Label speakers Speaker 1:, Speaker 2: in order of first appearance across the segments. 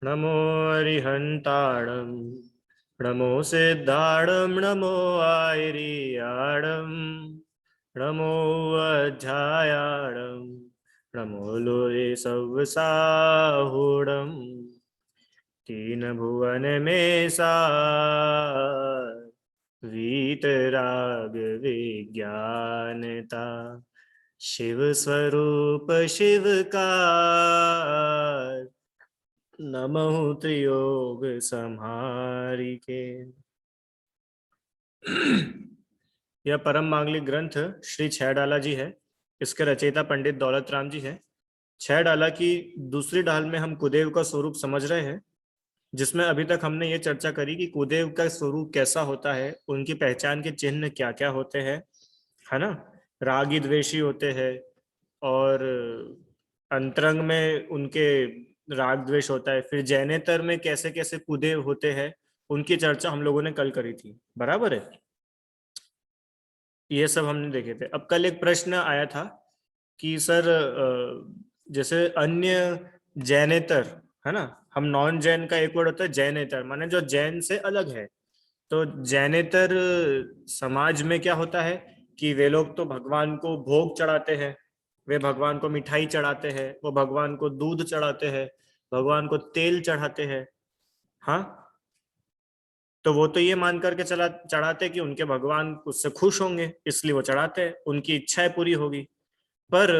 Speaker 1: नमो अरिहन्ताणं नमो सिद्धाणं नमो आयरियाणं नमो अध्यायाणं नमो लोये सव्साहुणं तीन भुवन में सार वीतराग विज्ञानता शिव स्वरूप शिव का नमो त्रियोग संहारी के। यह परम मांगलिक ग्रंथ श्री छैडाला जी है। इसके रचयिता पंडित दौलत राम जी है। छैडाला की दूसरी ढाल में हम कुदेव का स्वरूप समझ रहे हैं, जिसमें अभी तक हमने ये चर्चा करी कि कुदेव का स्वरूप कैसा होता है, उनकी पहचान के चिन्ह क्या क्या होते हैं, है ना। रागी द्वेषी होते हैं और अंतरंग में उनके राग द्वेष होता है। फिर जैनेतर में कैसे कैसे कुदेव होते हैं, उनकी चर्चा हम लोगों ने कल करी थी, बराबर है। ये सब हमने देखे थे। अब कल एक प्रश्न आया था कि सर जैसे अन्य जैनेतर, है ना, हम नॉन जैन का एक वर्ड होता है जैनेतर, माने जो जैन से अलग है। तो जैनेतर समाज में क्या होता है कि वे लोग तो भगवान को भोग चढ़ाते हैं, वे भगवान को मिठाई चढ़ाते हैं, वो भगवान को दूध चढ़ाते हैं, भगवान को तेल चढ़ाते हैं। हाँ, तो वो तो ये मान करके चला चढ़ाते कि उनके भगवान उससे खुश होंगे, इसलिए वो चढ़ाते हैं, उनकी इच्छाएं पूरी होगी। पर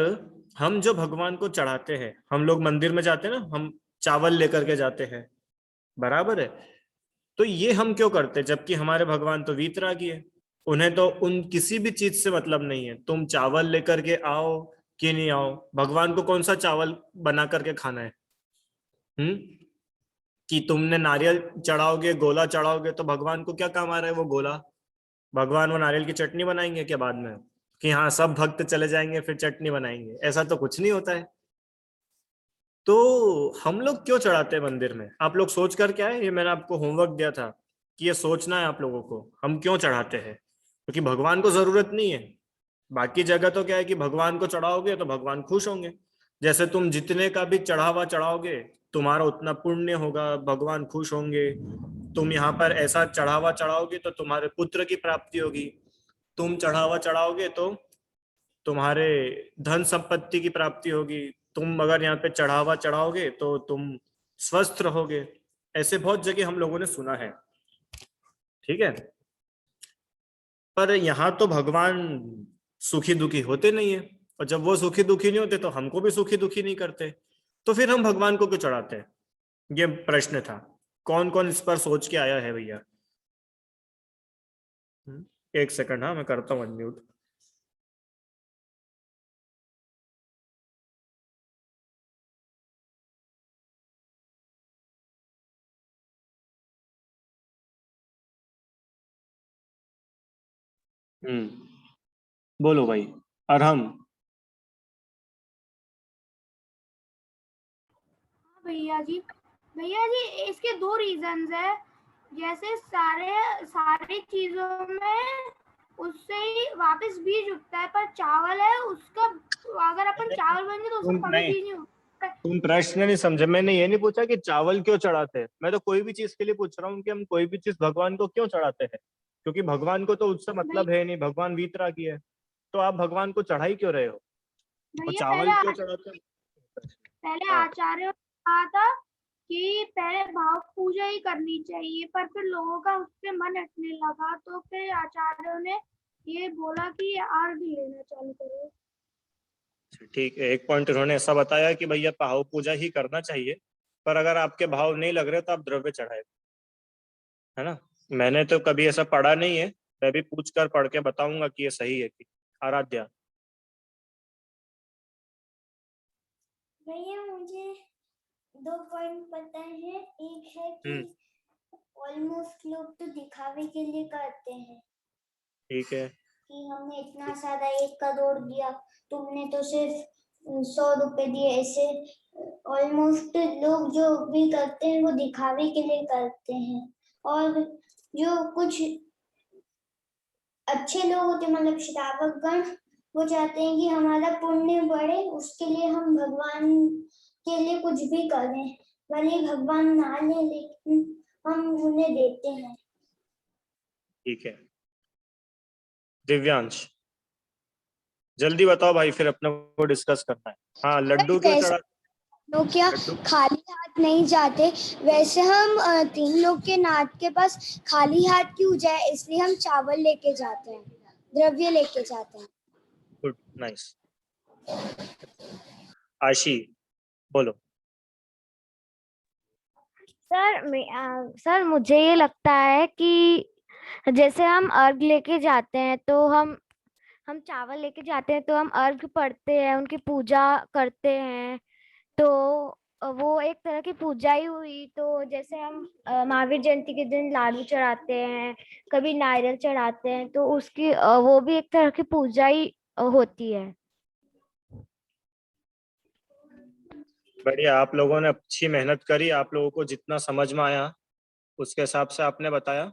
Speaker 1: हम जो भगवान को चढ़ाते हैं, हम लोग मंदिर में जाते हैं ना, हम चावल लेकर के जाते हैं, बराबर है। तो ये हम क्यों करते हैं, जबकि हमारे भगवान तो वीतरागी है। उन्हें तो उन किसी भी चीज से मतलब नहीं है, तुम चावल लेकर के आओ कि नहीं आओ, भगवान को कौन सा चावल बना करके खाना है। कि तुमने नारियल चढ़ाओगे, गोला चढ़ाओगे, तो भगवान को क्या काम आ रहा है वो गोला। भगवान वो नारियल की चटनी बनाएंगे क्या बाद में, कि हाँ सब भक्त चले जाएंगे फिर चटनी बनाएंगे, ऐसा तो कुछ नहीं होता है। तो हम लोग क्यों चढ़ाते हैं मंदिर में, आप लोग सोच कर क्या है, ये मैंने आपको होमवर्क दिया था कि ये सोचना है आप लोगों को, हम क्यों चढ़ाते हैं। क्योंकि भगवान को जरूरत नहीं है। बाकी जगह तो क्या है कि भगवान को चढ़ाओगे तो भगवान खुश होंगे। जैसे तुम जितने का भी चढ़ावा चढ़ाओगे, तुम्हारा उतना पुण्य होगा, भगवान खुश होंगे। तुम यहाँ पर ऐसा चढ़ावा चढ़ाओगे तो तुम्हारे पुत्र की प्राप्ति होगी। तुम चढ़ावा चढ़ाओगे तो तुम्हारे धन संपत्ति की प्राप्ति होगी। तुम अगर यहाँ पे चढ़ावा चढ़ाओगे तो तुम स्वस्थ रहोगे। ऐसे बहुत जगह हम लोगों ने सुना है, ठीक है। पर यहाँ तो भगवान सुखी दुखी होते नहीं है, और जब वो सुखी दुखी नहीं होते तो हमको भी सुखी दुखी नहीं करते। तो फिर हम भगवान को क्यों चढ़ाते हैं, ये प्रश्न था। कौन कौन इस पर सोच के आया है भैया। एक सेकंड, हाँ मैं करता हूँ अनम्यूट। बोलो भाई। अरहम।
Speaker 2: भैया जी इसके दो रीजंस है। जैसे सारे सारी चीजों में उससे ही वापस बीज उगता है, पर चावल है उसका, अगर अपन चावल बनेंगे तो उसका
Speaker 1: तुम
Speaker 2: कभी
Speaker 1: नहीं,
Speaker 2: बीज नहीं उगता।
Speaker 1: तुम प्रश्न नहीं समझे। मैंने ये नहीं पूछा कि चावल क्यों चढ़ाते हैं, मैं तो कोई भी चीज के लिए पूछ रहा हूँ कि हम कोई भी चीज भगवान को क्यों चढ़ाते हैं। क्योंकि भगवान को तो उससे मतलब है नहीं, भगवान वीतरागी है। तो आप भगवान को चढ़ाई क्यों रहे हो, और
Speaker 2: भैया
Speaker 1: चावल क्यों चढ़ाते हो।
Speaker 2: पहले
Speaker 1: हाँ,
Speaker 2: आचार्यों ने कहा था कि पहले भाव पूजा ही करनी चाहिए, पर फिर लोगों का उस पे मन हटने लगा, तो फिर आचार्यों ने ये बोला कि ये अर्घ लेना चालू करो।
Speaker 1: ठीक है। एक पॉइंट उन्होंने ऐसा बताया कि भैया भाव पूजा ही करना चाहिए, पर अगर आपके भाव नहीं लग रहे तो आप द्रव्य चढ़ाए, है ना। मैंने तो कभी ऐसा पढ़ा नहीं है, मैं भी पूछ कर पढ़ के बताऊंगा कि ये सही है कि। आराध्या।
Speaker 2: भैया मुझे दो पॉइंट पता है। एक है कि
Speaker 1: हम्म।
Speaker 2: ऑलमोस्ट लोग तो दिखावे के लिए करते हैं
Speaker 1: ठीक है।
Speaker 2: कि हमने इतना सारा 1 करोड़ दिया, तुमने तो सिर्फ 100 रुपए दिए। ऐसे ऑलमोस्ट लोग जो भी करते हैं वो दिखावे के लिए करते हैं। और जो कुछ अच्छे लोग होते हैं, मतलब श्रावक गण, वो चाहते हैं कि हमारा पुण्य बढ़े, उसके लिए हम भगवान के लिए कुछ भी करें। भले भगवान ना ले लेकिन हम उन्हें देते हैं।
Speaker 1: ठीक है दिव्यांश, जल्दी बताओ भाई, फिर अपने को डिस्कस करना है। हाँ, लड्डू क्यों
Speaker 2: वैसे
Speaker 1: चढ़ा?
Speaker 2: लोग क्या
Speaker 1: लड्डू
Speaker 2: खाली हाथ नहीं जाते? वैसे हम 3 लोग के नाथ के पास खाली हाथ क्यों जाए, इसलिए हम चावल लेके जाते हैं, द्रव्य लेके जाते हैं।
Speaker 1: Good, nice. आशी बोलो।
Speaker 3: सर मुझे ये लगता है कि जैसे हम अर्घ लेके जाते हैं तो हम चावल लेके जाते हैं तो हम अर्घ पढ़ते हैं, उनकी पूजा करते हैं, तो वो एक तरह की पूजा ही हुई। तो जैसे हम महावीर जयंती के दिन लाडू चढ़ाते हैं, कभी नारियल चढ़ाते हैं, तो उसकी वो भी एक तरह की पूजा ही होती है।
Speaker 1: बढ़िया, आप लोगों ने अच्छी मेहनत करी, आप लोगों को जितना समझ में आया उसके हिसाब से आपने बताया।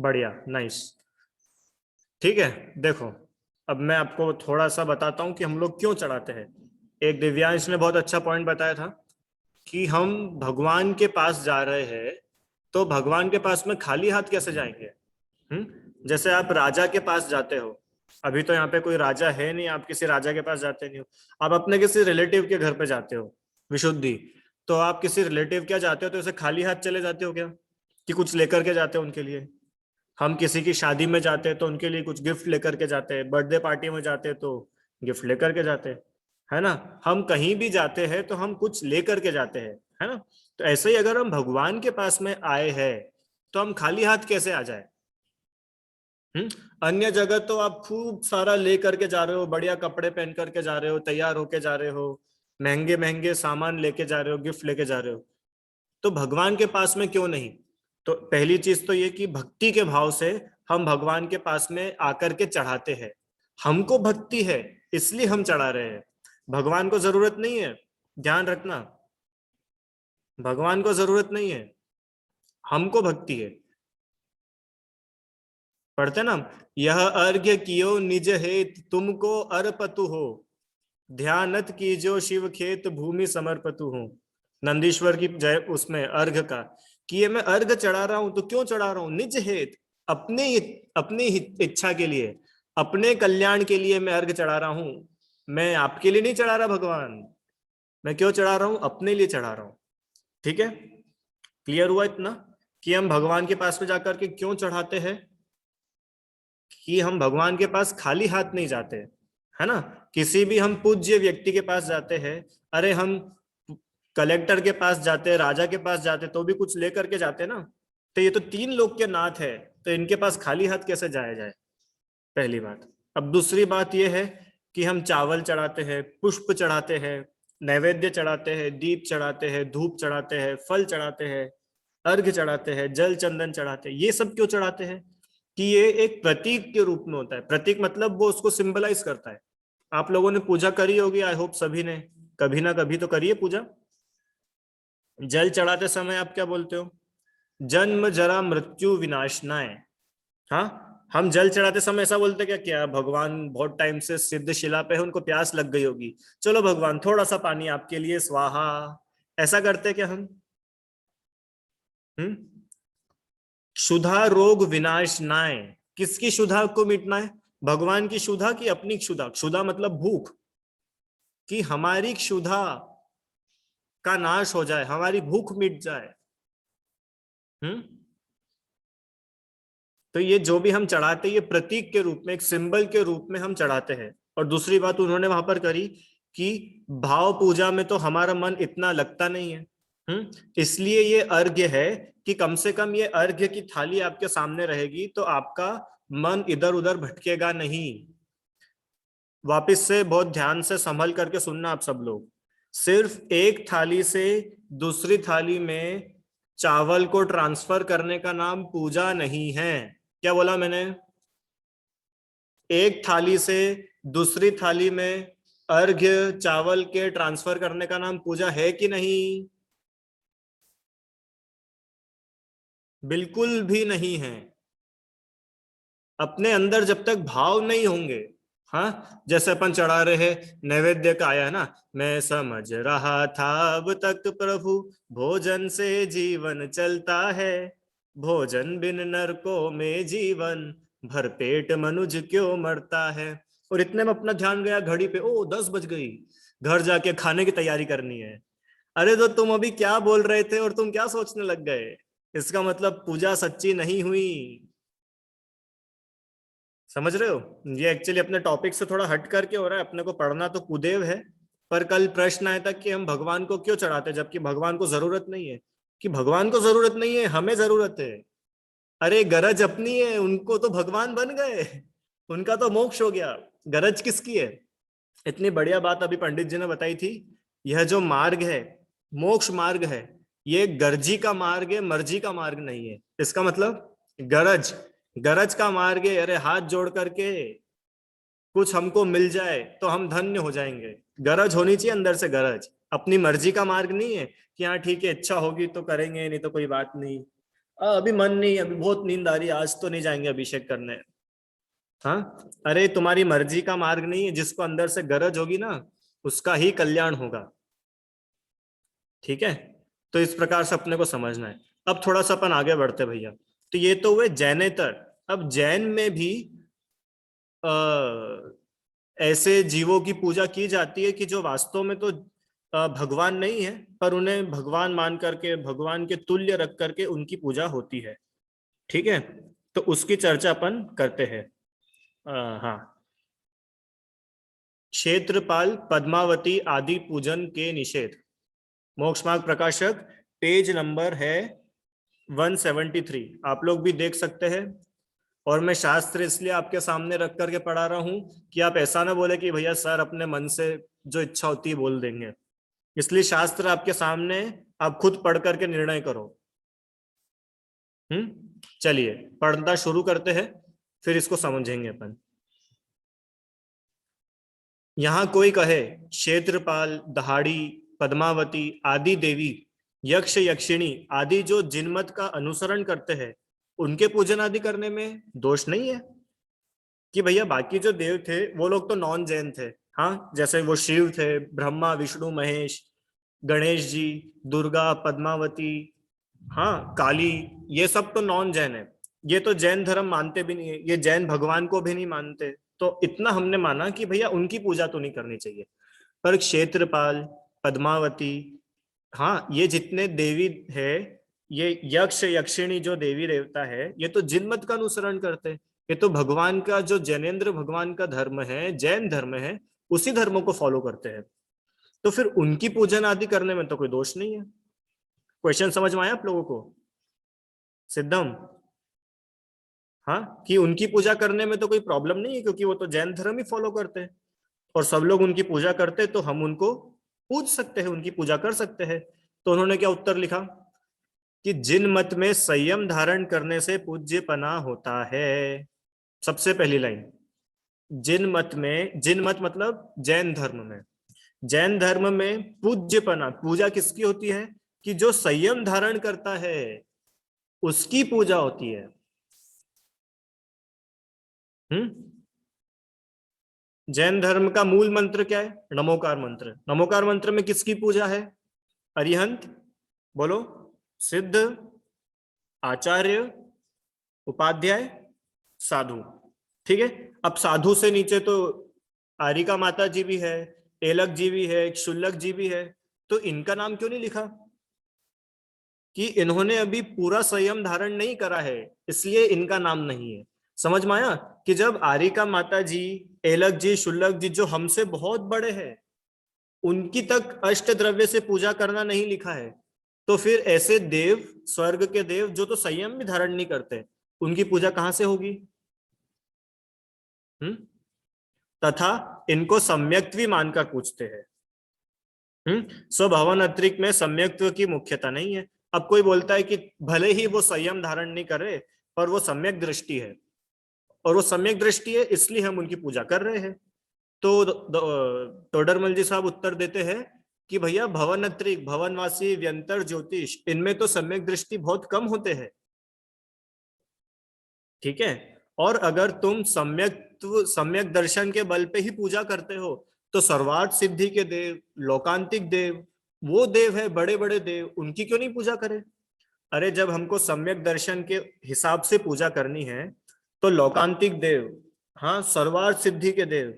Speaker 1: बढ़िया, नाइस। ठीक है, देखो अब मैं आपको थोड़ा सा बताता हूँ कि हम लोग क्यों चढ़ाते हैं। एक दिव्यांश ने बहुत अच्छा पॉइंट बताया था कि हम भगवान के पास जा रहे हैं, तो भगवान के पास में खाली हाथ कैसे जाएंगे? जैसे आप राजा के पास जाते हो, अभी तो यहाँ पे कोई राजा है नहीं, आप किसी राजा के पास जाते नहीं हो, आप अपने किसी रिलेटिव के घर पे जाते हो, विशुद्धि, तो आप किसी रिलेटिव क्या जाते हो तो ऐसे खाली हाथ चले जाते हो क्या, कि कुछ लेकर के जाते हो उनके लिए? हम किसी की शादी में जाते हैं तो उनके लिए कुछ गिफ्ट लेकर के जाते हैं, बर्थडे पार्टी में जाते हैं तो गिफ्ट लेकर के जाते हैं, है ना? हम कहीं भी जाते हैं तो हम कुछ लेकर के जाते हैं, है ना? तो ऐसे ही अगर हम भगवान के पास में आए हैं तो हम खाली हाथ कैसे आ जाए? अन्य जगह तो आप खूब सारा ले करके जा रहे हो, बढ़िया कपड़े पहन करके जा रहे हो, तैयार होके जा रहे हो, महंगे महंगे सामान लेके जा रहे हो, गिफ्ट लेके जा रहे हो, तो भगवान के पास में क्यों नहीं? तो पहली चीज तो ये कि भक्ति के भाव से हम भगवान के पास में आकर के चढ़ाते हैं। हमको भक्ति है इसलिए हम चढ़ा रहे हैं, भगवान को जरूरत नहीं है, ध्यान रखना, भगवान को जरूरत नहीं है, हमको भक्ति है। पढ़ते ना हम, यह अर्घ्य कियो निज हेत तुमको अर्पतु हो, ध्यानत कीजो शिव खेत भूमि समर्पतु हूँ। नंदीश्वर की जय उसमें अर्घ का, कि ये मैं अर्घ चढ़ा रहा हूं तो क्यों चढ़ा रहा हूं? निज हेत, अपनी इच्छा के लिए, अपने कल्याण के लिए मैं अर्घ चढ़ा रहा हूं। मैं आपके लिए नहीं चढ़ा रहा भगवान, मैं क्यों चढ़ा रहा हूं? अपने लिए चढ़ा रहा हूं। ठीक है, क्लियर हुआ इतना कि हम भगवान के पास में जाकर के क्यों चढ़ाते हैं? कि हम भगवान के पास खाली हाथ नहीं जाते, है ना? किसी भी हम पूज्य व्यक्ति के पास जाते हैं, अरे हम कलेक्टर के पास जाते हैं, राजा के पास जाते तो भी कुछ लेकर के जाते ना, तो ये तो 3 लोग के नाथ है, तो इनके पास खाली हाथ कैसे जाया जाए? पहली बात। अब दूसरी बात यह है कि हम चावल चढ़ाते हैं, पुष्प चढ़ाते हैं, नैवेद्य चढ़ाते हैं, दीप चढ़ाते हैं, धूप चढ़ाते हैं, फल चढ़ाते हैं, अर्घ चढ़ाते हैं, जल चंदन चढ़ाते हैं, ये सब क्यों चढ़ाते हैं? कि ये एक प्रतीक के रूप में होता है। प्रतीक मतलब वो उसको सिंबलाइज करता है। आप लोगों ने पूजा करी होगी, आई होप सभी ने कभी ना कभी तो करी है पूजा। जल चढ़ाते समय आप क्या बोलते हो? जन्म जरा मृत्यु विनाशनाय। हाँ, हम जल चढ़ाते समय ऐसा बोलते क्या? क्या भगवान बहुत टाइम से सिद्ध शिला पे है, उनको प्यास लग गई होगी, चलो भगवान थोड़ा सा पानी आपके लिए स्वाहा, ऐसा करते क्या हम? हम्म क्षुधा रोग विनाशनाय, किसकी क्षुधा को मिटना है? भगवान की क्षुधा की अपनी क्षुधा? क्षुधा मतलब भूख, कि हमारी क्षुधा का नाश हो जाए, हमारी भूख मिट जाए। हम्म तो ये जो भी हम चढ़ाते हैं ये प्रतीक के रूप में, एक सिंबल के रूप में हम चढ़ाते हैं। और दूसरी बात उन्होंने वहां पर करी कि भाव पूजा में तो हमारा मन इतना लगता नहीं है, इसलिए ये अर्घ्य है कि कम से कम ये अर्घ्य की थाली आपके सामने रहेगी तो आपका मन इधर उधर भटकेगा नहीं। वापस से बहुत ध्यान से संभल करके सुनना आप सब लोग, सिर्फ एक थाली से दूसरी थाली में चावल को ट्रांसफर करने का नाम पूजा नहीं है। क्या बोला मैंने? एक थाली से दूसरी थाली में अर्घ्य चावल के ट्रांसफर करने का नाम पूजा है कि नहीं? बिल्कुल भी नहीं है। अपने अंदर जब तक भाव नहीं होंगे, हाँ, जैसे अपन चढ़ा रहे हैं नैवेद्य का आया है ना, मैं समझ रहा था अब तक प्रभु भोजन से जीवन चलता है, भोजन बिन नरकों में जीवन भर पेट मनुज क्यों मरता है। और इतने में अपना ध्यान गया घड़ी पे, ओ 10 बज गई, घर जाके खाने की तैयारी करनी है। अरे तो तुम अभी क्या बोल रहे थे और तुम क्या सोचने लग गए? इसका मतलब पूजा सच्ची नहीं हुई। समझ रहे हो? ये एक्चुअली अपने टॉपिक से थोड़ा हट करके हो रहा है। अपने को पढ़ना तो कुदेव है, पर कल प्रश्न आया था कि हम भगवान को क्यों चढ़ाते, जबकि भगवान को जरूरत नहीं है। कि भगवान को जरूरत नहीं है, हमें जरूरत है। अरे गरज अपनी है, उनको तो भगवान बन गए, उनका तो मोक्ष हो गया, गरज किसकी है? इतनी बढ़िया बात अभी पंडित जी ने बताई थी। यह जो मार्ग है, मोक्ष मार्ग है, ये गर्जी का मार्ग है, मर्जी का मार्ग नहीं है। इसका मतलब गरज, गरज का मार्ग है। अरे हाथ जोड़ करके कुछ हमको मिल जाए तो हम धन्य हो जाएंगे। गरज होनी चाहिए अंदर से, गरज। अपनी मर्जी का मार्ग नहीं है कि हाँ ठीक है, इच्छा होगी तो करेंगे, नहीं तो कोई बात नहीं। अभी मन नहीं, अभी बहुत नींद आ रही है, आज तो नहीं जाएंगे अभिषेक करने। हाँ, अरे तुम्हारी मर्जी का मार्ग नहीं है, जिसको अंदर से गरज होगी ना उसका ही कल्याण होगा। ठीक है, तो इस प्रकार से अपने को समझना है। अब थोड़ा सा अपन आगे बढ़ते भैया। तो ये तो हुए जैनेतर। अब जैन में भी ऐसे जीवों की पूजा की जाती है कि जो वास्तव में तो भगवान नहीं है, पर उन्हें भगवान मान करके, भगवान के तुल्य रख करके उनकी पूजा होती है। ठीक है, तो उसकी चर्चा अपन करते हैं। हाँ, क्षेत्रपाल पद्मावती आदि पूजन के निषेध, मोक्ष मार्ग प्रकाशक, पेज नंबर है 173। आप लोग भी देख सकते हैं। और मैं शास्त्र इसलिए आपके सामने रख करके पढ़ा रहा हूं कि आप ऐसा ना बोले कि भैया सर अपने मन से जो इच्छा होती है बोल देंगे। इसलिए शास्त्र आपके सामने, आप खुद पढ़ करके निर्णय करो। चलिए पढ़ना शुरू करते हैं, फिर इसको समझेंगे अपन। यहां कोई कहे क्षेत्रपाल, दहाड़ी, पद्मावती आदि देवी, यक्ष यक्षिणी आदि जो जिनमत का अनुसरण करते हैं, उनके पूजन आदि करने में दोष नहीं है। कि भैया बाकी जो देव थे वो लोग तो नॉन जैन थे। हाँ, जैसे वो शिव थे, ब्रह्मा विष्णु महेश, गणेश जी, दुर्गा, पद्मावती, हाँ काली, ये सब तो नॉन जैन है। ये तो जैन धर्म मानते भी नहीं है, ये जैन भगवान को भी नहीं मानते। तो इतना हमने माना कि भैया उनकी पूजा तो नहीं करनी चाहिए। पर क्षेत्रपाल, पद्मावती, हाँ ये जितने देवी है, ये यक्ष यक्षिणी जो देवी देवता है, ये तो जिनमत का अनुसरण करते हैं। ये तो भगवान का, जो जैनेन्द्र भगवान का धर्म है, जैन धर्म है, उसी धर्मों को फॉलो करते हैं। तो फिर उनकी पूजन आदि करने में तो कोई दोष नहीं है। क्वेश्चन समझ में आया आप लोगों को? सिद्धम, हाँ, कि उनकी पूजा करने में तो कोई प्रॉब्लम नहीं है, क्योंकि वो तो जैन धर्म ही फॉलो करते हैं और सब लोग उनकी पूजा करते हैं, तो हम उनको पूज सकते हैं, उनकी पूजा कर सकते हैं। तो उन्होंने क्या उत्तर लिखा कि जिन मत में संयम धारण करने से पूज्यपना होता है। सबसे पहली लाइन, जिन मत में, जिन मत मतलब जैन धर्म में, जैन धर्म में पूज्यपना, पूजा किसकी होती है? कि जो संयम धारण करता है उसकी पूजा होती है। जैन धर्म का मूल मंत्र क्या है? नमोकार मंत्र। नमोकार मंत्र में किसकी पूजा है? अरिहंत, बोलो, सिद्ध, आचार्य, उपाध्याय, साधु। ठीक है, अब साधु से नीचे तो आरिका माता जी भी है, एलक जी भी है, क्षुल्लक जी भी है। तो इनका नाम क्यों नहीं लिखा? कि इन्होंने अभी पूरा संयम धारण नहीं करा है, इसलिए इनका नाम नहीं है। समझ में आया? कि जब आरिका माता जी, एलक जी, शुल्लक जी जो हमसे बहुत बड़े हैं, उनकी तक अष्ट द्रव्य से पूजा करना नहीं लिखा है, तो फिर ऐसे देव, स्वर्ग के देव जो तो संयम भी धारण नहीं करते, उनकी पूजा कहां से होगी? तथा इनको सम्यक्त्व मानकर पूछते हैं। स्वभवन अतिरिक्त में सम्यक्त्व की मुख्यता नहीं है। अब कोई बोलता है कि भले ही वो संयम धारण नहीं कर रहे, पर वो सम्यक दृष्टि है, और वो सम्यक दृष्टि है इसलिए हम उनकी पूजा कर रहे हैं। तो टोडरमल जी साहब उत्तर देते हैं कि भैया भवन अतिरिक्त, भवनवासी, व्यंतर, ज्योतिष, इनमें तो सम्यक दृष्टि बहुत कम होते हैं। ठीक है, और अगर तुम सम्यक दर्शन के बल पे ही पूजा करते हो तो सर्वार्थ सिद्धि के देव, लोकांतिक देव, वो देव है बड़े बड़े देव, उनकी क्यों नहीं पूजा करें? अरे जब हमको सम्यक दर्शन के हिसाब से पूजा करनी है तो लोकांतिक देव, हाँ सर्वार्थ सिद्धि के देव,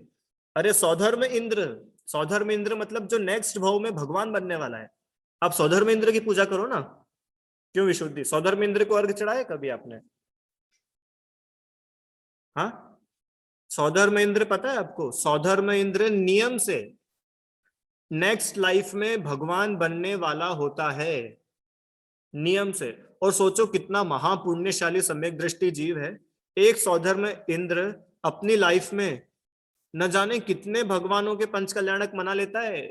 Speaker 1: अरे सौधर्म इंद्र मतलब जो नेक्स्ट भाव में भगवान बनने वाला है, आप सौधर्म इंद्र की पूजा करो ना। क्यों विशुद्धि? सौधर्म इंद्र को अर्घ चढ़ाया कभी आपने? हाँ, सौधर्म इंद्र पता है आपको? सौधर्म इंद्र नियम से नेक्स्ट लाइफ में भगवान बनने वाला होता है, नियम से। और सोचो कितना महापुण्यशाली सम्यक दृष्टि जीव है। एक सौधर्म इंद्र अपनी लाइफ में न जाने कितने भगवानों के पंच कल्याणक मना लेता है।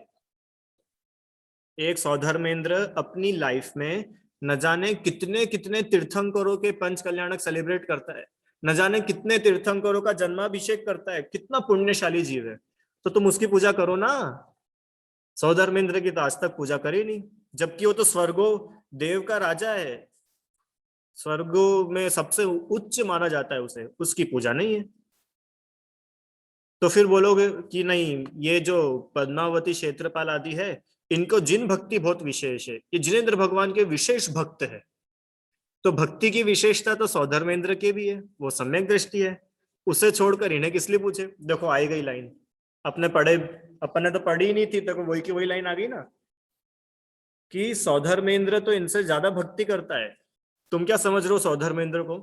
Speaker 1: एक सौधर्म इंद्र अपनी लाइफ में न जाने कितने कितने तीर्थंकरों के पंच कल्याणक सेलिब्रेट करता है, न जाने कितने तीर्थंकरों का जन्माभिषेक करता है। कितना पुण्यशाली जीव है, तो तुम उसकी पूजा करो ना। सौधर्म इंद्र की तो आज तक पूजा करी नहीं, जबकि वो तो स्वर्गो देव का राजा है, स्वर्गो में सबसे उच्च माना जाता है उसे, उसकी पूजा नहीं है। तो फिर बोलोगे कि नहीं, ये जो पद्मावती क्षेत्रपाल आदि है इनको जिन भक्ति बहुत विशेष है, ये जिनेंद्र भगवान के विशेष भक्त है, तो भक्ति की विशेषता तो सौधर्मेंद्र के भी है, वो सम्यक दृष्टि है, उसे छोड़कर इन्हें किस लिए पूछे? देखो आई गई लाइन, अपन ने तो पढ़ी ही नहीं थी, देखो वही की वही लाइन आ गई ना कि सौधर्मेंद्र तो इनसे ज्यादा भक्ति करता है। तुम क्या समझ रहे हो सौधर्मेंद्र को?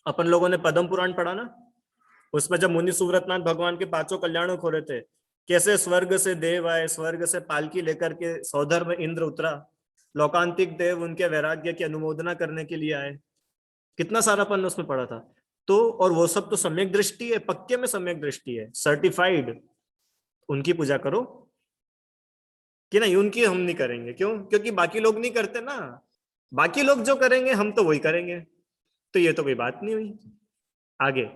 Speaker 1: अपन लोगों ने पद्म पुराण पढ़ा ना, उसमें जब मुनि सुव्रतनाथ भगवान के पांचों कल्याण हो रहे थे, कैसे स्वर्ग से देव आए, स्वर्ग से पालकी लेकर के सौधर्म इंद्र उतरा, लोकांतिक देव उनके वैराग्य की अनुमोदना करने के लिए आए, कितना सारा अपन उसमें पढ़ा था। तो और वो सब तो सम्यक दृष्टि है, पक्के में सम्यक दृष्टि है, सर्टिफाइड। उनकी पूजा करो कि नहीं? उनकी हम नहीं करेंगे। क्यों? क्योंकि बाकी लोग नहीं करते ना, बाकी लोग जो करेंगे हम तो वही करेंगे, तो ये तो कोई बात नहीं हुई। आगे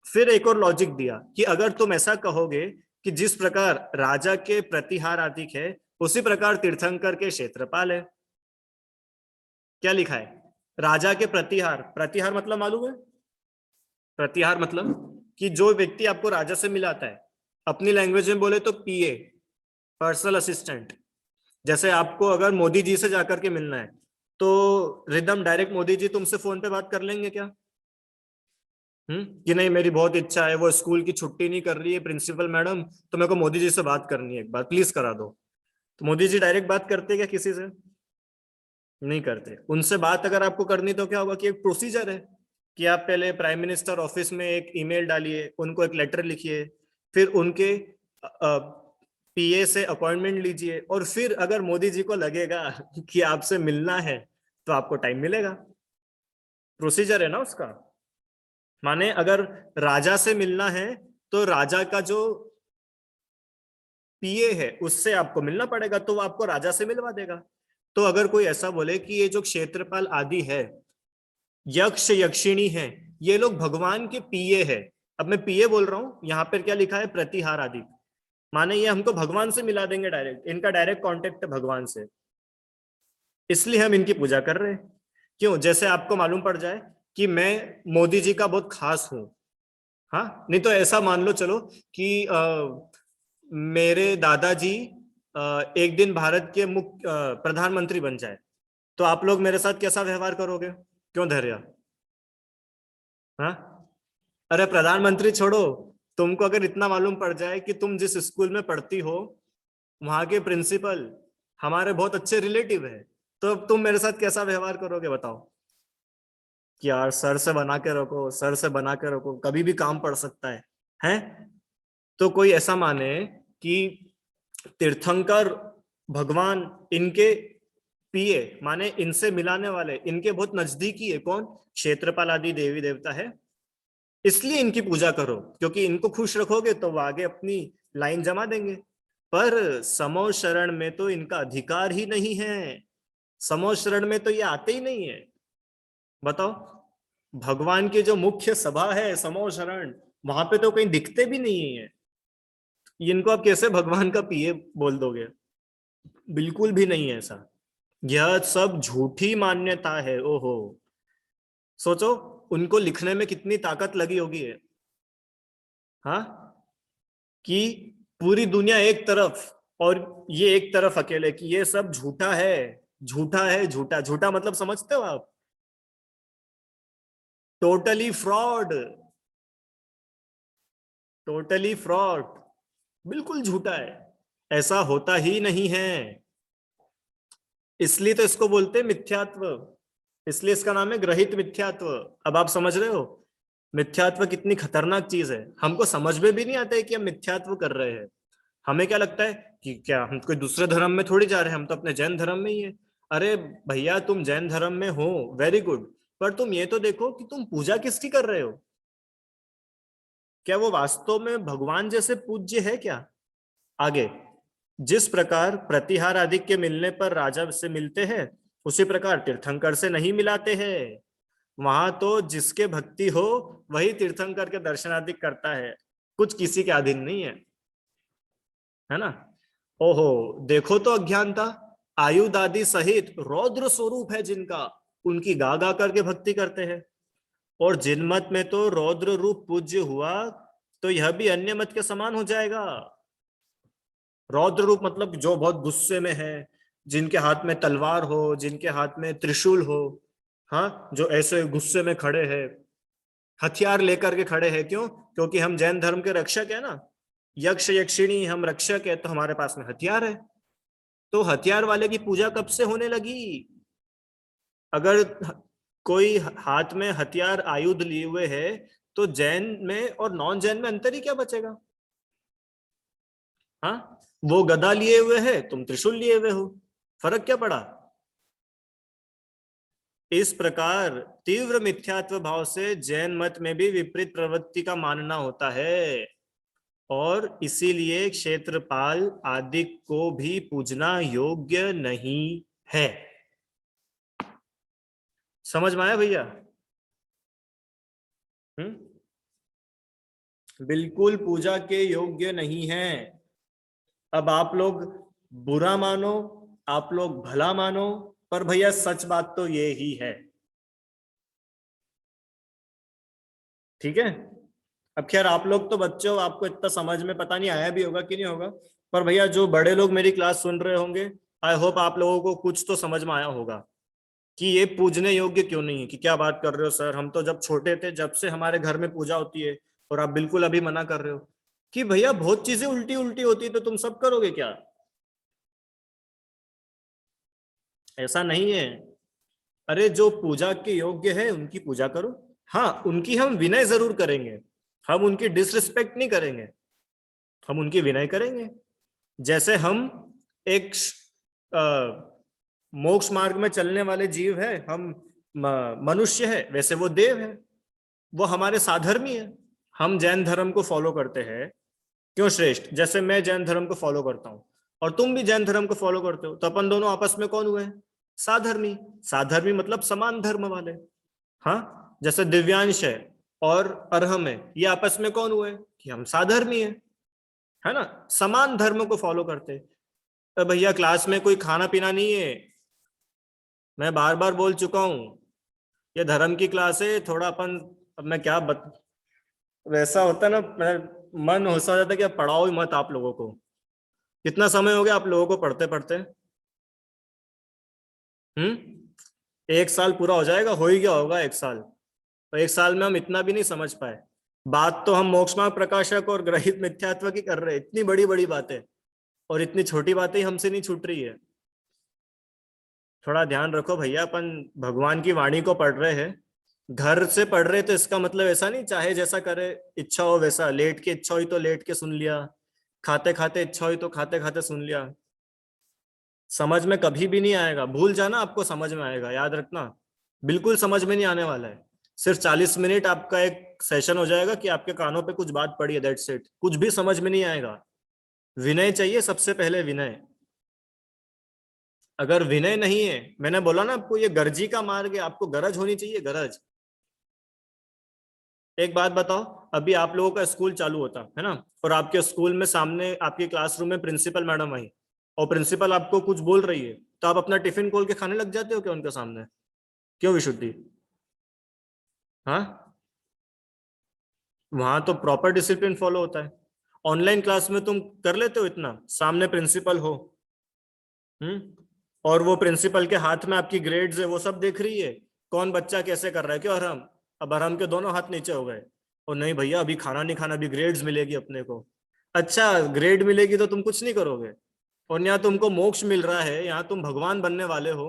Speaker 1: फिर एक और लॉजिक दिया कि अगर तुम ऐसा कहोगे कि जिस प्रकार राजा के प्रतिहार आदि है उसी प्रकार तीर्थंकर के क्षेत्रपाल है। क्या लिखा है? राजा के प्रतिहार। प्रतिहार मतलब मालूम है? प्रतिहार मतलब कि जो व्यक्ति आपको राजा से मिलाता है, अपनी लैंग्वेज में बोले तो पीए, पर्सनल असिस्टेंट। जैसे आपको अगर मोदी जी से जाकर के मिलना है तो रिदम डायरेक्ट मोदी जी तुमसे फोन पे बात कर लेंगे क्या? कि नहीं मेरी बहुत इच्छा है, वो स्कूल की छुट्टी नहीं कर रही है प्रिंसिपल मैडम, तो मेरे को मोदी जी से बात करनी है, एक बार प्लीज करा दो। तो मोदी जी डायरेक्ट बात करते क्या किसी से? नहीं करते। उनसे बात अगर आपको करनी तो क्या होगा कि एक प्रोसीजर है कि आप पहले प्राइम मिनिस्टर ऑफिस में एक ईमेल डालिए, उनको एक लेटर लिखिए, फिर उनके पीए से अपॉइंटमेंट लीजिए, और फिर अगर मोदी जी को लगेगा कि आपसे मिलना है तो आपको टाइम मिलेगा। प्रोसीजर है ना उसका। माने अगर राजा से मिलना है तो राजा का जो पीए है उससे आपको मिलना पड़ेगा, तो वो आपको राजा से मिलवा देगा। तो अगर कोई ऐसा बोले कि ये जो क्षेत्रपाल आदि है, यक्ष यक्षिणी है, ये लोग भगवान के पीए है, अब मैं पीए बोल रहा हूं, यहाँ पर क्या लिखा है? प्रतिहार आदि, माने ये हमको भगवान से मिला देंगे डायरेक्ट, इनका डायरेक्ट कॉन्टेक्ट है भगवान से, इसलिए हम इनकी पूजा कर रहे हैं। क्यों? जैसे आपको मालूम पड़ जाए कि मैं मोदी जी का बहुत खास हूं, हाँ, नहीं तो ऐसा मान लो चलो कि मेरे दादाजी एक दिन भारत के मुख्य प्रधानमंत्री बन जाए, तो आप लोग मेरे साथ कैसा व्यवहार करोगे? क्यों धैर्य? हाँ, अरे प्रधानमंत्री छोड़ो, तुमको अगर इतना मालूम पड़ जाए कि तुम जिस स्कूल में पढ़ती हो वहां के प्रिंसिपल हमारे बहुत अच्छे रिलेटिव है, तो तुम मेरे साथ कैसा व्यवहार करोगे बताओ? कि यार सर से बना के रखो, सर से बना के रखो, कभी भी काम पड़ सकता है, हैं? तो कोई ऐसा माने कि तीर्थंकर भगवान इनके पीए, माने इनसे मिलाने वाले, इनके बहुत नजदीकी है कौन? क्षेत्रपाल आदि देवी देवता है, इसलिए इनकी पूजा करो, क्योंकि इनको खुश रखोगे तो वो आगे अपनी लाइन जमा देंगे। पर समो शरण में तो इनका अधिकार ही नहीं है, समो शरण में तो ये आते ही नहीं है। बताओ, भगवान की जो मुख्य सभा है समो शरण, वहां पे तो कहीं दिखते भी नहीं है, इनको आप कैसे भगवान का पीए बोल दोगे? बिल्कुल भी नहीं है ऐसा, यह सब झूठी मान्यता है। ओहो, सोचो उनको लिखने में कितनी ताकत लगी होगी है, हाँ, कि पूरी दुनिया एक तरफ और ये एक तरफ अकेले, कि ये सब झूठा है, झूठा है, झूठा, झूठा मतलब समझते हो आप? टोटली फ्रॉड, टोटली फ्रॉड, बिल्कुल झूठा है, ऐसा होता ही नहीं है। इसलिए तो इसको बोलते हैं मिथ्यात्व, इसलिए इसका नाम है ग्रहित मिथ्यात्व। अब आप समझ रहे हो मिथ्यात्व कितनी खतरनाक चीज है। हमको समझ में भी नहीं आता है कि हम मिथ्यात्व कर रहे हैं। हमें क्या लगता है कि क्या हम कोई दूसरे धर्म में थोड़ी जा रहे हैं, हम तो अपने जैन धर्म में ही है। अरे भैया तुम जैन धर्म में हो, वेरी गुड, पर तुम ये तो देखो कि तुम पूजा किसकी कर रहे हो। क्या वो वास्तव में भगवान जैसे पूज्य है क्या? आगे, जिस प्रकार प्रतिहार आदि के मिलने पर राजा से मिलते हैं, उसी प्रकार तीर्थंकर से नहीं मिलाते हैं। वहां तो जिसके भक्ति हो वही तीर्थंकर के दर्शन आदि करता है, कुछ किसी के अधीन नहीं है ना। ओहो, देखो तो अज्ञानता, आयुध आदि सहित रौद्र स्वरूप है जिनका, उनकी गा गा करके भक्ति करते हैं। और जिन मत में तो रौद्र रूप पूज्य हुआ, तो यह भी अन्य मत के समान हो जाएगा। रौद्र रूप मतलब जो बहुत गुस्से में है, जिनके हाथ में तलवार हो, जिनके हाथ में त्रिशूल हो, हाँ, जो ऐसे गुस्से में खड़े हैं, हथियार लेकर के खड़े हैं। क्यों? क्योंकि हम जैन धर्म के रक्षक है ना, यक्ष यक्षिणी हम रक्षक है, तो हमारे पास में हथियार है। तो हथियार वाले की पूजा कब से होने लगी? अगर कोई हाथ में हथियार आयुध लिए हुए है, तो जैन में और नॉन जैन में अंतर ही क्या बचेगा? हाँ, वो गदा लिए हुए है, तुम त्रिशूल लिए हुए हो, फर्क क्या पड़ा? इस प्रकार तीव्र मिथ्यात्व भाव से जैन मत में भी विपरीत प्रवृत्ति का मानना होता है, और इसीलिए क्षेत्रपाल आदि को भी पूजना योग्य नहीं है। समझ में आया भैया? बिल्कुल पूजा के योग्य नहीं है। अब आप लोग बुरा मानो, आप लोग भला मानो, पर भैया सच बात तो ये ही है। ठीक है? अब खैर आप लोग तो बच्चे हो, आपको इतना समझ में पता नहीं आया भी होगा कि नहीं होगा, पर भैया जो बड़े लोग मेरी क्लास सुन रहे होंगे, आई होप आप लोगों को कुछ तो समझ में आया होगा कि ये पूजने योग्य क्यों नहीं है। कि क्या बात कर रहे हो सर, हम तो जब छोटे थे जब से हमारे घर में पूजा होती है, और आप बिल्कुल अभी मना कर रहे हो। कि भैया बहुत चीजें उल्टी उल्टी होती है, तो तुम सब करोगे क्या? ऐसा नहीं है। अरे जो पूजा के योग्य है उनकी पूजा करो, हाँ उनकी हम विनय जरूर करेंगे, हम उनकी डिसरिस्पेक्ट नहीं करेंगे, हम उनकी विनय करेंगे। जैसे हम एक मोक्ष मार्ग में चलने वाले जीव है, हम मनुष्य है, वैसे वो देव है, वो हमारे साधर्मी है। हम जैन धर्म को फॉलो करते हैं, क्यों श्रेष्ठ? जैसे मैं जैन धर्म को फॉलो करता हूं और तुम भी जैन धर्म को फॉलो करते हो, तो अपन दोनों आपस में कौन हुए? साधर्मी। साधर्मी मतलब समान धर्म वाले। हाँ, जैसे दिव्यांश है और अरहम है, ये आपस में कौन हुए? कि हम साधर्मी है ना, समान धर्म को फॉलो करते। तो भैया क्लास में कोई खाना पीना नहीं है, मैं बार बार बोल चुका हूं, ये धर्म की क्लास है, थोड़ा अपन, अब मैं क्या वैसा होता ना, मन हो सा जाता कि अब पढ़ाओ ही मत आप लोगों को। कितना समय हो गया आप लोगों को पढ़ते पढ़ते? 1 साल पूरा हो जाएगा, हो ही गया होगा 1 साल, तो 1 साल में हम इतना भी नहीं समझ पाए। बात तो हम मोक्षमार्ग प्रकाशक और ग्रहित मिथ्यात्व की कर रहे हैं, इतनी बड़ी बड़ी बातें, और इतनी छोटी बातें ही हमसे नहीं छूट रही है। थोड़ा ध्यान रखो भैया, अपन भगवान की वाणी को पढ़ रहे हैं, घर से पढ़ रहे, तो इसका मतलब ऐसा नहीं चाहे जैसा करे, इच्छा हो वैसा, लेट के इच्छा हुई तो लेट के सुन लिया, खाते खाते इच्छा हुई तो खाते खाते सुन लिया। समझ में कभी भी नहीं आएगा, भूल जाना, आपको समझ में आएगा, याद रखना। बिल्कुल समझ में नहीं आने वाला है। सिर्फ 40 मिनट आपका एक सेशन हो जाएगा कि आपके कानों पे कुछ बात पड़ी है, दैट्स इट, कुछ भी समझ में नहीं आएगा। विनय चाहिए सबसे पहले, विनय। अगर विनय नहीं है, मैंने बोला ना आपको, ये गर्जी का मार्ग है, आपको गरज होनी चाहिए, गरज। एक बात बताओ, अभी आप लोगों का स्कूल चालू होता है ना, और आपके स्कूल में सामने आपके क्लासरूम में प्रिंसिपल मैडम आई, और प्रिंसिपल आपको कुछ बोल रही है, तो आप अपना टिफिन खोल के खाने लग जाते हो क्या उनके सामने? क्यों विशुद्धि? हाँ, वहां तो प्रॉपर डिसिप्लिन फॉलो होता है। ऑनलाइन क्लास में तुम कर लेते हो इतना, सामने प्रिंसिपल हो, और वो प्रिंसिपल के हाथ में आपकी ग्रेड्स है, वो सब देख रही है कौन बच्चा कैसे कर रहा है। क्यों अरहम? अब अरहम के दोनों हाथ नीचे हो गए, और नहीं भैया अभी खाना नहीं खाना, अभी ग्रेड्स मिलेगी अपने को। अच्छा, ग्रेड मिलेगी तो तुम कुछ नहीं करोगे, और यहाँ तुमको मोक्ष मिल रहा है, यहाँ तुम भगवान बनने वाले हो,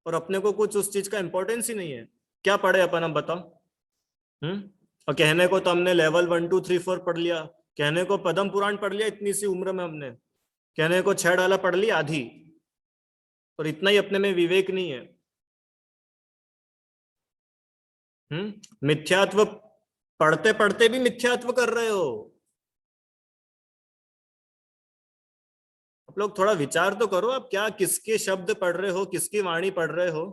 Speaker 1: और अपने को कुछ उस चीज का इंपॉर्टेंस ही नहीं है। क्या पढ़े अपन, हम बताओ। और कहने को तो हमने लेवल 1 2 3 4 पढ़ लिया, कहने को पद्म पुराण पढ़ लिया इतनी सी उम्र में हमने, कहने को 6 डाला पढ़ लिया आधी, और इतना ही अपने में विवेक नहीं है। मिथ्यात्व पढ़ते पढ़ते भी मिथ्यात्व कर रहे हो। आप लोग थोड़ा विचार तो करो, आप क्या किसके शब्द पढ़ रहे हो, किसकी वाणी पढ़ रहे हो,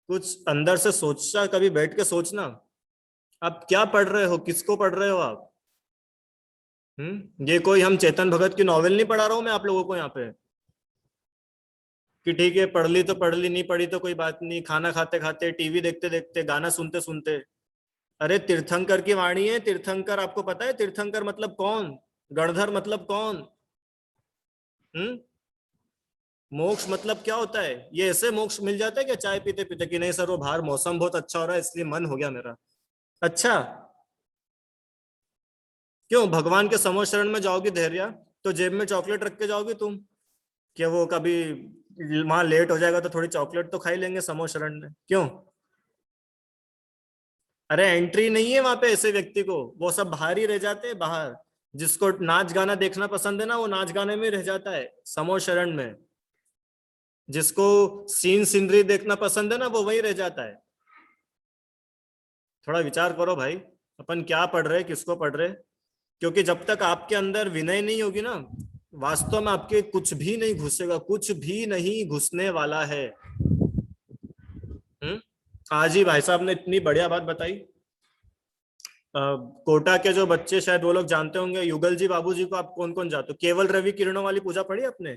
Speaker 1: कुछ अंदर से सोचना, कभी बैठ के सोचना आप क्या पढ़ रहे हो, किसको पढ़ रहे हो आप। ये कोई हम चेतन भगत की नॉवेल नहीं पढ़ा रहा हूं मैं आप लोगों को यहाँ पे, कि ठीक है पढ़ ली तो पढ़ ली, नहीं पढ़ी तो कोई बात नहीं, खाना खाते खाते, टीवी देखते देखते, गाना सुनते सुनते। अरे तीर्थंकर की वाणी है, तीर्थंकर आपको पता है तीर्थंकर मतलब कौन, गणधर मतलब कौन। मोक्ष मतलब क्या होता है? ये ऐसे मोक्ष मिल जाता है क्या चाय पीते पीते, कि नहीं सर वो बाहर मौसम बहुत अच्छा हो रहा है इसलिए मन हो गया मेरा। अच्छा, क्यों भगवान के समो शरण में जाओगी धैर्य, तो जेब में चॉकलेट रख के जाओगी तुम, क्या वो कभी वहां लेट हो जाएगा तो थोड़ी चॉकलेट तो खा ही लेंगे समो शरण में, क्यों? अरे एंट्री नहीं है वहां पे ऐसे व्यक्ति को, वो सब बाहर ही रह जाते हैं बाहर। जिसको नाच गाना देखना पसंद है ना, वो नाच गाने में रह जाता है समो शरण में। जिसको सीन सीनरी देखना पसंद है ना, वो वही रह जाता है। थोड़ा विचार करो भाई, अपन क्या पढ़ रहे, किसको पढ़ रहे। क्योंकि जब तक आपके अंदर विनय नहीं होगी ना, वास्तव में आपके कुछ भी नहीं घुसेगा, कुछ भी नहीं घुसने वाला है। आज ही भाई साहब ने इतनी बढ़िया बात बताई। कोटा के जो बच्चे शायद वो लोग जानते होंगे, युगल जी बाबू जी को आप कौन कौन जानते हो? केवल रवि किरणों वाली पूजा पढ़ी आपने?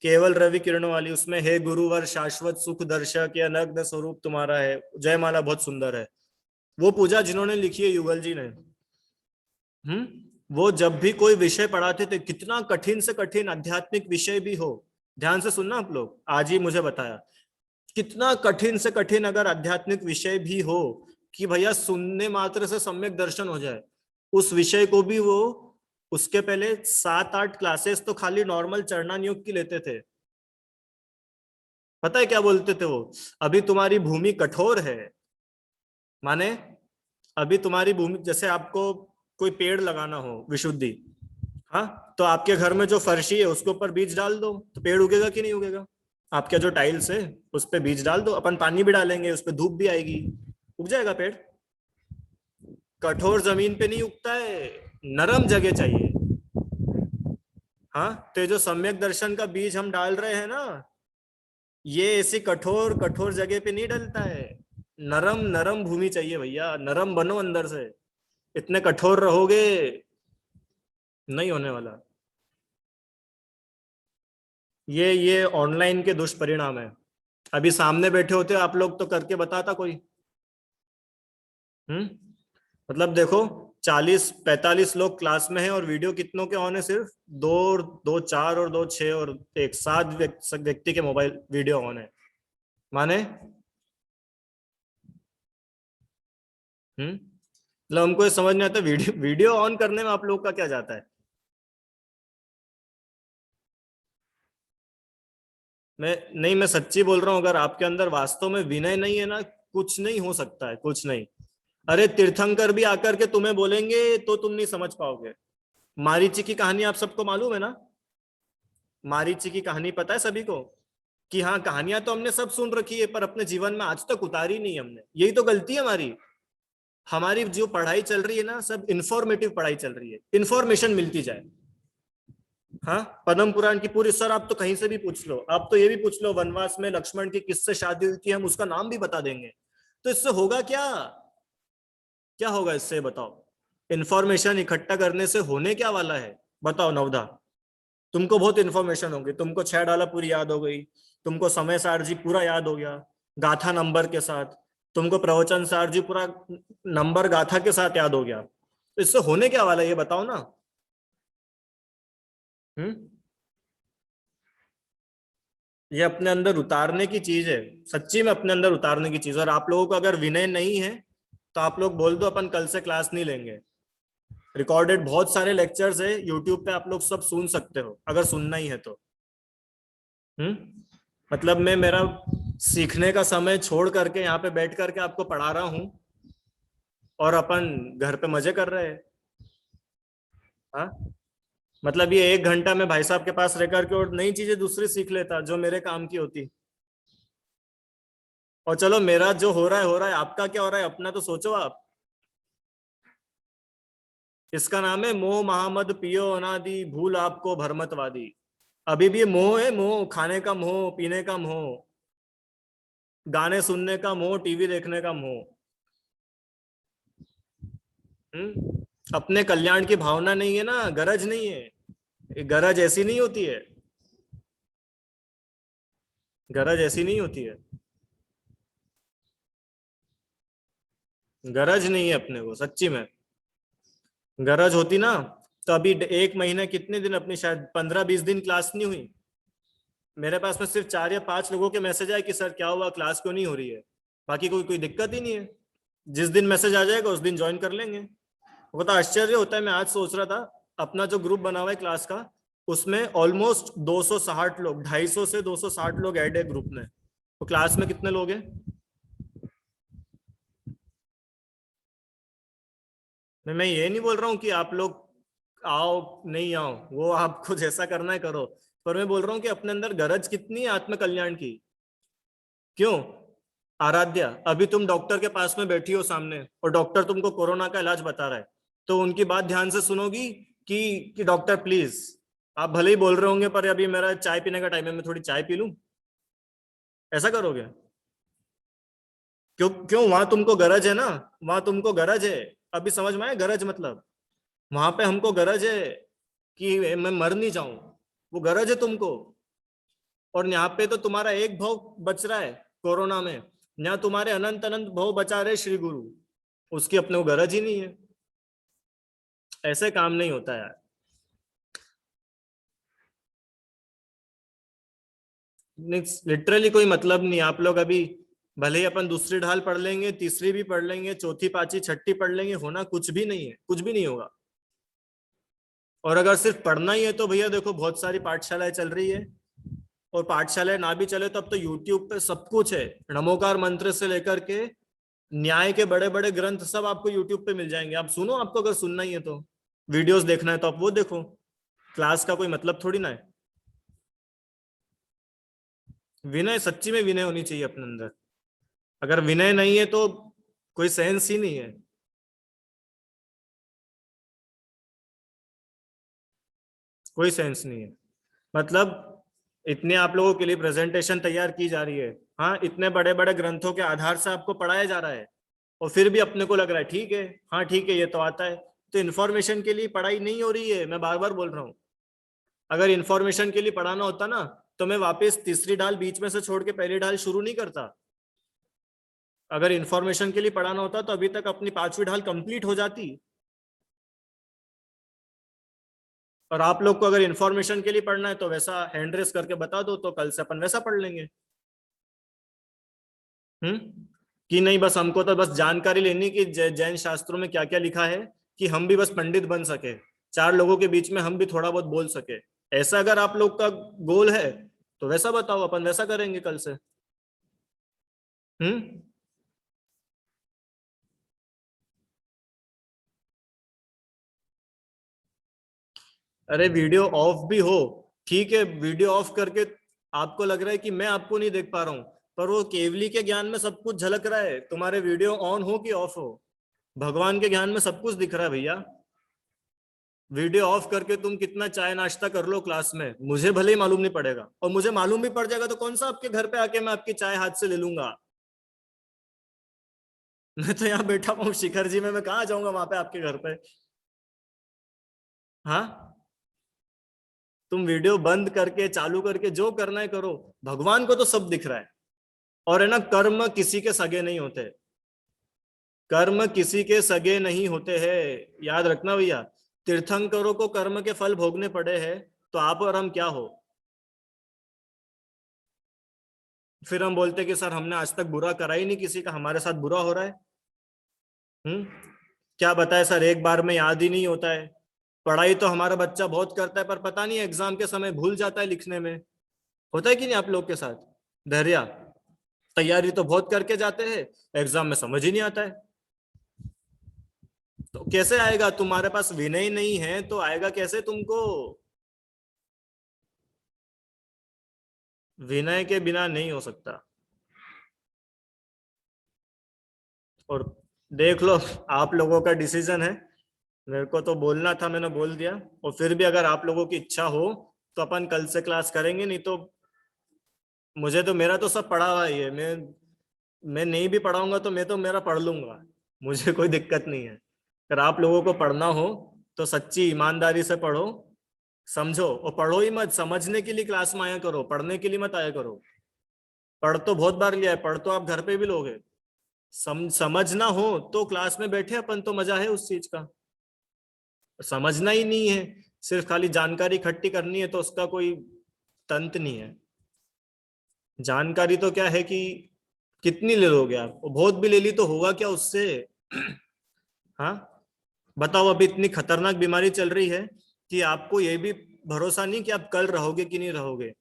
Speaker 1: केवल रवि किरणों वाली, उसमें हे गुरुवर शाश्वत सुख दर्शक, या नग्न स्वरूप तुम्हारा है, जयमाला बहुत सुंदर है। वो पूजा जिन्होंने लिखी है युगल जी ने, वो जब भी कोई विषय पढ़ाते थे, कितना कठिन से कठिन आध्यात्मिक विषय भी हो, ध्यान से सुनना आप लोग, आज ही मुझे बताया, कितना कठिन से कठिन अगर आध्यात्मिक विषय भी हो, कि भैया सुनने मात्र से सम्यक दर्शन हो जाए, उस विषय को भी वो उसके पहले 7-8 क्लासेस तो खाली नॉर्मल चरणान योग की लेते थे। पता है क्या बोलते थे वो? अभी तुम्हारी भूमि कठोर है, माने अभी तुम्हारी भूमि, जैसे आपको कोई पेड़ लगाना हो विशुद्धि, हाँ, तो आपके घर में जो फर्शी है उसके ऊपर बीज डाल दो, तो पेड़ उगेगा कि नहीं उगेगा? आपके जो टाइल्स है उस पे बीज डाल दो, अपन पानी भी डालेंगे, उस पे धूप भी आएगी, उग जाएगा पेड़। कठोर जमीन पे नहीं उगता है, नरम जगह चाहिए। हाँ, तो जो सम्यक दर्शन का बीज हम डाल रहे हैं ना, ये ऐसी कठोर कठोर जगह पे नहीं डलता है, नरम नरम भूमि चाहिए भैया, नरम बनो अंदर से। इतने कठोर रहोगे नहीं होने वाला। ये ऑनलाइन के दुष्परिणाम है। अभी सामने बैठे होते आप लोग तो करके बताता कोई। मतलब देखो, 40-45 लोग क्लास में हैं, और वीडियो कितनों के ऑन है? सिर्फ 2 4 और 2 6 और 1 7 व्यक्ति के मोबाइल वीडियो ऑन है, माने मतलब हमको ये समझ नहीं आता, वीडियो ऑन करने में आप लोग का क्या जाता है। मैं सच्ची बोल रहा हूं, अगर आपके अंदर वास्तव में विनय नहीं है ना, कुछ नहीं हो सकता है, कुछ नहीं। अरे तीर्थंकर भी आकर के तुम्हें बोलेंगे तो तुम नहीं समझ पाओगे। मारीची की कहानी आप सबको मालूम है ना? मारीची की कहानी पता है सभी को? कि हाँ, कहानियां तो हमने सब सुन रखी है, पर अपने जीवन में आज तक उतारी नहीं हमने। यही तो गलती है हमारी। हमारी जो पढ़ाई चल रही है ना, सब इंफॉर्मेटिव पढ़ाई चल रही है, इंफॉर्मेशन मिलती जाए। हाँ, पद्म पुराण की पूरी, सर आप तो कहीं से भी पूछ लो, आप तो ये भी पूछ लो वनवास में लक्ष्मण की किससे शादी हुई थी, हम उसका नाम भी बता देंगे। तो इससे होगा क्या? क्या होगा इससे बताओ? इंफॉर्मेशन इकट्ठा करने से होने क्या वाला है बताओ नवधा? तुमको बहुत इंफॉर्मेशन होगी, तुमको 6 डाला पूरी याद हो गई, तुमको समय सारजी पूरा याद हो गया गाथा नंबर के साथ, तुमको प्रवचन सार जी पूरा नंबर गाथा के साथ याद हो गया, तो इससे होने क्या वाला है ये बताओ ना। ये अपने अंदर उतारने की चीज है, सच्ची में अपने अंदर उतारने की चीज। और आप लोगों को अगर विनय नहीं है तो आप लोग बोल दो अपन कल से क्लास नहीं लेंगे। रिकॉर्डेड बहुत सारे लेक्चर्स है यूट्यूब पे, आप लोग सब सुन सकते हो अगर सुनना ही है तो। मतलब मैं मेरा सीखने का समय छोड़ करके यहाँ पे बैठ करके आपको पढ़ा रहा हूँ और अपन घर पे मजे कर रहे हैं। हाँ, मतलब ये 1 घंटा में भाई साहब के पास रह करके और नई चीजें दूसरी सीख लेता जो मेरे काम की होती। और चलो मेरा जो हो रहा है, आपका क्या हो रहा है अपना तो सोचो आप। इसका नाम है मोह महामद पियो अनादि, भूल आपको भरमतवादी। अभी भी मोह है, मोह खाने का मोह, पीने का मोह, गाने सुनने का मोह, टीवी देखने का मोह। अपने कल्याण की भावना नहीं है ना, गरज नहीं है। गरज ऐसी नहीं होती है, गरज ऐसी नहीं होती है, गरज नहीं है अपने को सच्ची में। गरज होती ना तो अभी 1 महीने कितने दिन अपनी शायद 15-20 दिन क्लास नहीं हुई। मेरे पास में सिर्फ 4 या 5 लोगों के मैसेज आए कि सर क्या हुआ, क्लास क्यों नहीं हो रही है। बाकी कोई दिक्कत ही नहीं है। जिस दिन मैसेज आ जाएगा उस दिन ज्वाइन कर लेंगे। वो तो आश्चर्य होता है, मैं आज सोच रहा था अपना जो ग्रुप बना हुआ है क्लास का, उसमें ऑलमोस्ट 260 लोग, 250 से 260 लोग ऐड है ग्रुप में। तो क्लास में कितने लोग हैं? मैं ये नहीं बोल रहा हूँ कि आप लोग आओ नहीं आओ, वो आपको जैसा करना है करो, पर मैं बोल रहा हूँ कि अपने अंदर गरज कितनी है आत्म कल्याण की। क्यों आराध्या, अभी तुम डॉक्टर के पास में बैठी हो सामने और डॉक्टर तुमको कोरोना का इलाज बता रहा है, तो उनकी बात ध्यान से सुनोगी कि डॉक्टर प्लीज, आप भले ही बोल रहे होंगे पर अभी मेरा चाय पीने का टाइम है, मैं थोड़ी चाय पी लूं, ऐसा करोगे? क्यों क्यों, वहां तुमको गरज है ना, वहां तुमको गरज है। अभी समझ में आया गरज मतलब? वहां पे हमको गरज है कि मैं मर नहीं जाऊं, वो गरज है तुमको। और यहाँ पे तो तुम्हारा एक भव बच रहा है कोरोना में, यहाँ तुम्हारे अनंत अनंत भव बचा रहे श्री गुरु, उसकी अपने को गरज ही नहीं है। ऐसे काम नहीं होता यार। लिटरली कोई मतलब नहीं। आप लोग अभी भले ही अपन दूसरी ढाल पढ़ लेंगे, तीसरी भी पढ़ लेंगे, चौथी पांचवी छठी पढ़ लेंगे, होना कुछ भी नहीं है, कुछ भी नहीं होगा। और अगर सिर्फ पढ़ना ही है तो भैया देखो बहुत सारी पाठशालाएं चल रही है, और पाठशालाएं ना भी चले तो अब तो यूट्यूब पे सब कुछ है। नमोकार मंत्र से लेकर के न्याय के बड़े बड़े ग्रंथ सब आपको यूट्यूब पे मिल जाएंगे। आप सुनो, आपको अगर सुनना ही है तो, वीडियोस देखना है तो आप वो देखो। क्लास का कोई मतलब थोड़ी ना है। विनय, सच्ची में विनय होनी चाहिए अपने अंदर। अगर विनय नहीं है तो कोई सेंस ही नहीं है। कोई सेंस नहीं है। मतलब इतने आप लोगों के लिए प्रेजेंटेशन तैयार की जा रही है, हाँ, इतने बड़े बड़े ग्रंथों के आधार से आपको पढ़ाया जा रहा है, और फिर भी अपने को लग रहा है ठीक है, हाँ ठीक है ये तो आता है। तो इन्फॉर्मेशन के लिए पढ़ाई नहीं हो रही है, मैं बार बार बोल रहा हूँ। अगर इन्फॉर्मेशन के लिए पढ़ाना होता ना तो मैं वापस तीसरी ढाल बीच में से छोड़ के पहली ढाल शुरू नहीं करता। अगर इन्फॉर्मेशन के लिए पढ़ाना होता तो अभी तक अपनी 5वीं ढाल कंप्लीट हो जाती। और आप लोग को अगर इन्फॉर्मेशन के लिए पढ़ना है तो वैसा हैंड रेस करके बता दो, तो कल से अपन वैसा पढ़ लेंगे। कि नहीं बस हमको तो बस जानकारी लेनी कि जैन शास्त्रों में क्या क्या लिखा है, कि हम भी बस पंडित बन सके, 4 लोगों के बीच में हम भी थोड़ा बहुत बोल सके। ऐसा अगर आप लोग का गोल है तो वैसा बताओ, अपन वैसा करेंगे कल से। हम्म अरे वीडियो ऑफ भी हो, ठीक है, वीडियो ऑफ करके आपको लग रहा है कि मैं आपको नहीं देख पा रहा हूं, पर वो केवली के ज्ञान में सब कुछ झलक रहा है, तुम्हारे वीडियो ऑन हो कि ऑफ हो, भगवान के ज्ञान में सब कुछ दिख रहा है भैया। वीडियो ऑफ करके तुम कितना चाय नाश्ता कर लो क्लास में, मुझे भले ही मालूम नहीं पड़ेगा, और मुझे मालूम भी पड़ जाएगा तो कौन सा आपके घर पे आके मैं आपकी चाय हाथ से ले लूंगा। मैं तो यहाँ बैठा हूँ शिखर जी में, मैं कहाँ जाऊंगा वहां पे आपके घर पे। हाँ, तुम वीडियो बंद करके चालू करके जो करना है करो, भगवान को तो सब दिख रहा है। और है ना, कर्म किसी के सगे नहीं होते। कर्म किसी के सगे नहीं होते हैं, याद रखना भैया। तीर्थंकरों को कर्म के फल भोगने पड़े हैं, तो आप और हम क्या हो? फिर हम बोलते कि सर हमने आज तक बुरा करा ही नहीं किसी का, हमारे साथ बुरा हो रहा है। हम्म, क्या बताए सर, एक बार में याद ही नहीं होता है। पढ़ाई तो हमारा बच्चा बहुत करता है, पर पता नहीं एग्जाम के समय भूल जाता है लिखने में। होता है कि नहीं आप लोग के साथ? धैर्य, तैयारी तो बहुत करके जाते हैं, एग्जाम में समझ ही नहीं आता है। तो कैसे आएगा? तुम्हारे पास विनय नहीं है तो आएगा कैसे तुमको? विनय के बिना नहीं हो सकता। और देख लो, आप लोगों का डिसीजन है। मेरे को तो बोलना था, मैंने बोल दिया। और फिर भी अगर आप लोगों की इच्छा हो तो अपन कल से क्लास करेंगे, नहीं तो मुझे तो, मेरा तो सब पढ़ा हुआ ही है। मैं नहीं भी पढ़ाऊंगा तो मैं तो मेरा पढ़ लूंगा, मुझे कोई दिक्कत नहीं है। अगर आप लोगों को पढ़ना हो तो सच्ची ईमानदारी से पढ़ो, समझो, और पढ़ो ही मत। समझने के लिए क्लास में आया करो, पढ़ने के लिए मत आया करो। पढ़ तो बहुत बार लिया है, पढ़ तो आप घर पे भी लोगे। समझना हो तो क्लास में बैठे अपन, तो मजा है उस चीज का। समझना ही नहीं है, सिर्फ खाली जानकारी इकट्ठी करनी है, तो उसका कोई तंत नहीं है। जानकारी तो क्या है कि कितनी ले लोगे आप, और बहुत भी ले ली तो होगा क्या उससे? हाँ, बताओ, अभी इतनी खतरनाक बीमारी चल रही है कि आपको ये भी भरोसा नहीं कि आप कल रहोगे कि नहीं रहोगे।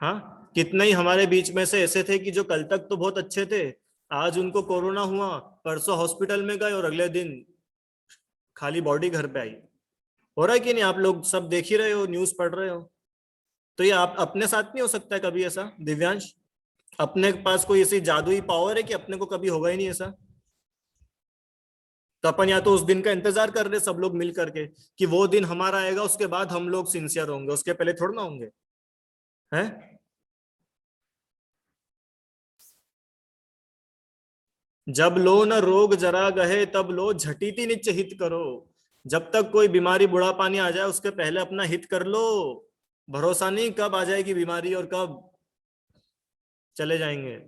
Speaker 1: हाँ, कितने ही हमारे बीच में से ऐसे थे कि जो कल तक तो बहुत अच्छे थे, आज उनको कोरोना हुआ, परसों हॉस्पिटल में गए और अगले दिन खाली बॉडी घर पे आई। हो रहा है कि नहीं? आप लोग सब देख ही रहे हो, न्यूज पढ़ रहे हो। तो ये आप अपने साथ नहीं हो सकता है कभी ऐसा, दिव्यांश? अपने पास कोई ऐसी जादुई पावर है कि अपने को कभी होगा ही नहीं ऐसा? तो अपन या तो उस दिन का इंतजार कर रहे सब लोग मिल करके कि वो दिन हमारा आएगा, उसके बाद हम लोग सिंसियर होंगे, उसके पहले थोड़ा ना होंगे, हैं? जब लो न रोग जरा गहे, तब लो झटिति निच हित करो। जब तक कोई बीमारी बुढ़ापा नहीं आ जाए, उसके पहले अपना हित कर लो। भरोसा नहीं कब आ जाएगी बीमारी और कब चले जाएंगे।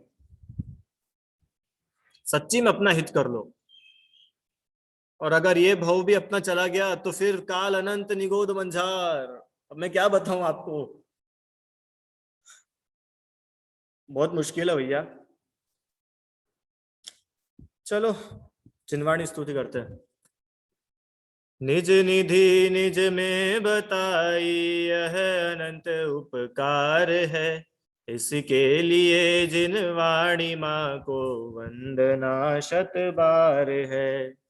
Speaker 1: सच्ची में अपना हित कर लो। और अगर ये भाव भी अपना चला गया तो फिर काल अनंत निगोद मंझार। अब मैं क्या बताऊं आपको, बहुत मुश्किल है भैया। चलो, चिन्वाणी स्तुति करते हैं। निज निधि निज में बताई, यह अनंत उपकार है। इसके लिए जिन वाणी माँ को वंदना शत बार है।